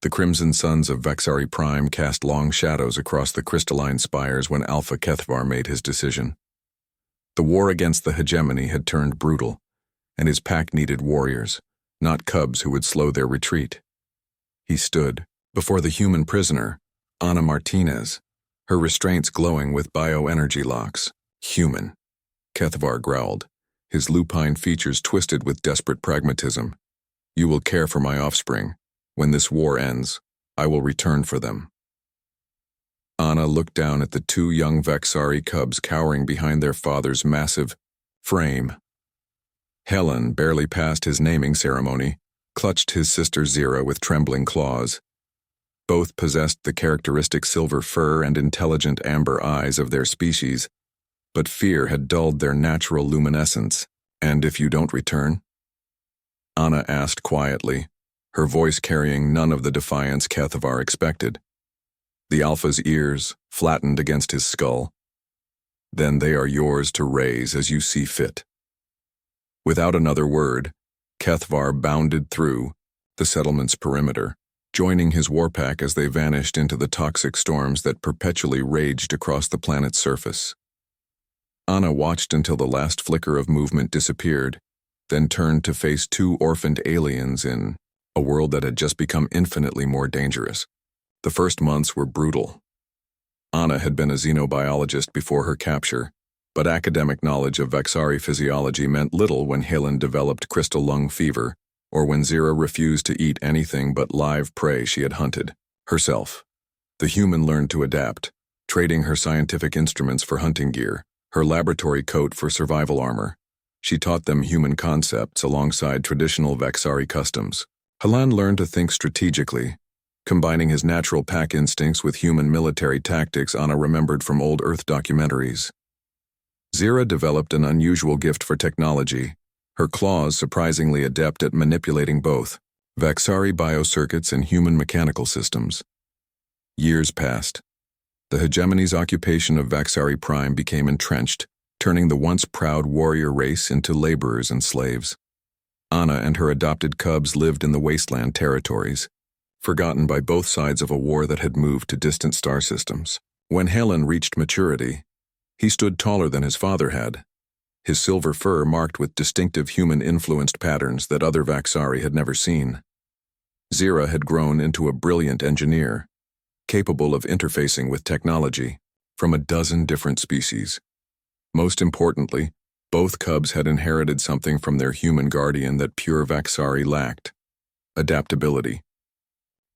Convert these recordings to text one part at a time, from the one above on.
The crimson suns of Vexari Prime cast long shadows across the crystalline spires when Alpha Kethvar made his decision. The war against the hegemony had turned brutal, and his pack needed warriors, not cubs who would slow their retreat. He stood before the human prisoner, Ana Martinez, her restraints glowing with bioenergy locks. Human, Kethvar growled, his lupine features twisted with desperate pragmatism. You will care for my offspring. When this war ends, I will return for them. Ana looked down at the two young Vexari cubs cowering behind their father's massive frame. Helen, barely past his naming ceremony, clutched his sister Zira with trembling claws. Both possessed the characteristic silver fur and intelligent amber eyes of their species, but fear had dulled their natural luminescence. And if you don't return? Ana asked quietly, her voice carrying none of the defiance Kethvar expected. The Alpha's ears flattened against his skull. Then they are yours to raise as you see fit. Without another word, Kethvar bounded through the settlement's perimeter, joining his warpack as they vanished into the toxic storms that perpetually raged across the planet's surface. Ana watched until the last flicker of movement disappeared, then turned to face two orphaned aliens in a world that had just become infinitely more dangerous. The first months were brutal. Ana had been a xenobiologist before her capture, but academic knowledge of Vexari physiology meant little when Helen developed crystal lung fever, or when Zira refused to eat anything but live prey she had hunted herself. The human learned to adapt, trading her scientific instruments for hunting gear, her laboratory coat for survival armor. She taught them human concepts alongside traditional Vexari customs. Helen learned to think strategically, combining his natural pack instincts with human military tactics Ana remembered from old Earth documentaries. Zira developed an unusual gift for technology, her claws surprisingly adept at manipulating both Vexari biocircuits and human mechanical systems. Years passed. The hegemony's occupation of Vexari Prime became entrenched, turning the once proud warrior race into laborers and slaves. Ana and her adopted cubs lived in the wasteland territories, forgotten by both sides of a war that had moved to distant star systems. When Helen reached maturity, he stood taller than his father had, his silver fur marked with distinctive human-influenced patterns that other Vaxari had never seen. Zira had grown into a brilliant engineer, capable of interfacing with technology from a dozen different species. Most importantly, both cubs had inherited something from their human guardian that pure Vaxari lacked: adaptability.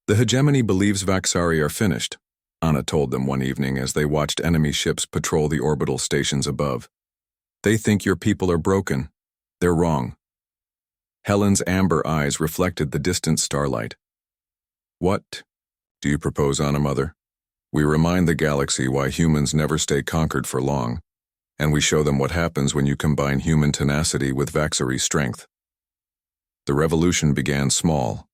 The hegemony believes Vaxari are finished, Ana told them one evening as they watched enemy ships patrol the orbital stations above. They think your people are broken. They're wrong. Helen's amber eyes reflected the distant starlight. What do you propose, Ana Mother? We remind the galaxy why humans never stay conquered for long, and we show them what happens when you combine human tenacity with Vaxari strength. The revolution began small.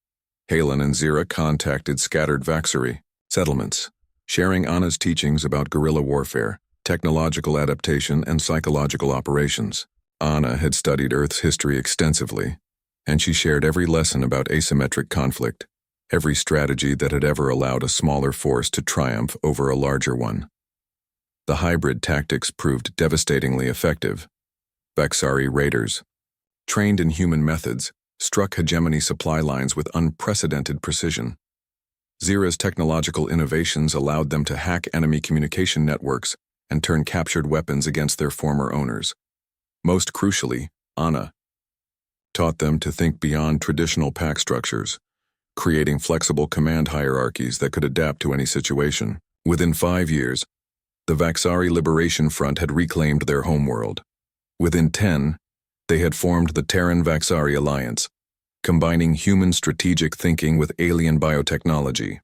Helen and Zira contacted scattered Vaxari settlements, sharing Ana's teachings about guerrilla warfare, technological adaptation, and psychological operations. Ana had studied Earth's history extensively, and she shared every lesson about asymmetric conflict, every strategy that had ever allowed a smaller force to triumph over a larger one. The hybrid tactics proved devastatingly effective. Vaxari raiders, trained in human methods, struck hegemony supply lines with unprecedented precision. Zira's technological innovations allowed them to hack enemy communication networks and turn captured weapons against their former owners. Most crucially, Ana taught them to think beyond traditional pack structures, creating flexible command hierarchies that could adapt to any situation. Within 5 years, the Vaxari Liberation Front had reclaimed their homeworld. Within 10, they had formed the Terran-Vaxari Alliance, combining human strategic thinking with alien biotechnology.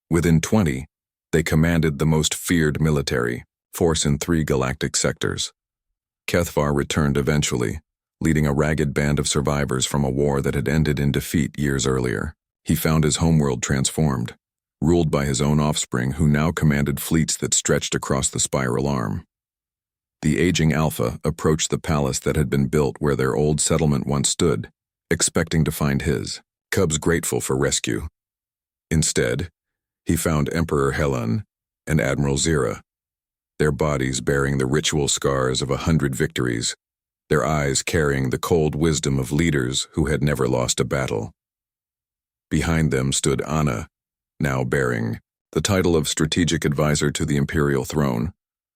Within 20, they commanded the most feared military force in 3 galactic sectors. Kethvar returned eventually, leading a ragged band of survivors from a war that had ended in defeat years earlier. He found his homeworld transformed, ruled by his own offspring who now commanded fleets that stretched across the spiral arm. The aging Alpha approached the palace that had been built where their old settlement once stood, expecting to find his cubs grateful for rescue. Instead, he found Emperor Helen and Admiral Zira, their bodies bearing the ritual scars of 100 victories, their eyes carrying the cold wisdom of leaders who had never lost a battle. Behind them stood Anna, now bearing the title of strategic advisor to the imperial throne,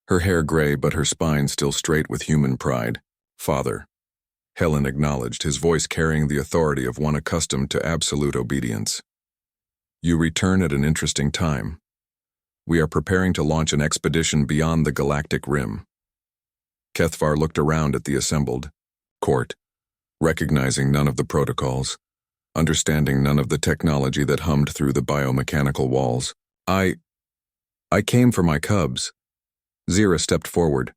her hair gray but her spine still straight with human pride. Father. Helen acknowledged, his voice carrying the authority of one accustomed to absolute obedience. You return at an interesting time. We are preparing to launch an expedition beyond the galactic rim. Kethvar looked around at the assembled court, recognizing none of the protocols, understanding none of the technology that hummed through the biomechanical walls. I came for my cubs. Zira stepped forward,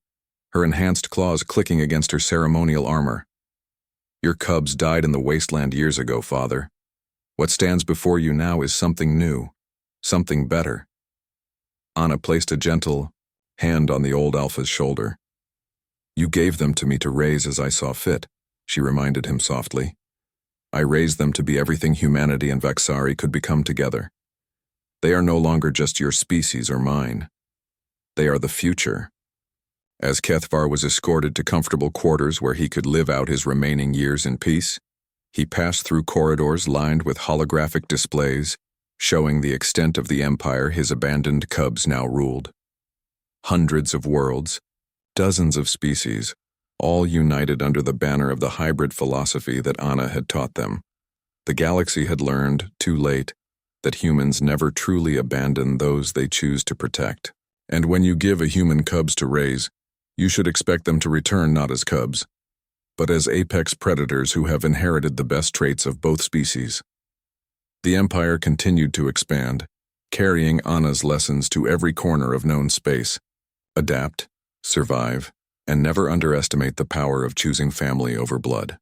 her enhanced claws clicking against her ceremonial armor. Your cubs died in the wasteland years ago, Father. What stands before you now is something new, something better. Anna placed a gentle hand on the old Alpha's shoulder. You gave them to me to raise as I saw fit, she reminded him softly. I raised them to be everything humanity and Vaxari could become together. They are no longer just your species or mine. They are the future. As Kethvar was escorted to comfortable quarters where he could live out his remaining years in peace, he passed through corridors lined with holographic displays, showing the extent of the empire his abandoned cubs now ruled. Hundreds of worlds, dozens of species, all united under the banner of the hybrid philosophy that Anna had taught them. The galaxy had learned, too late, that humans never truly abandon those they choose to protect. And when you give a human cubs to raise, you should expect them to return not as cubs, but as apex predators who have inherited the best traits of both species. The Empire continued to expand, carrying Anna's lessons to every corner of known space. Adapt, survive, and never underestimate the power of choosing family over blood.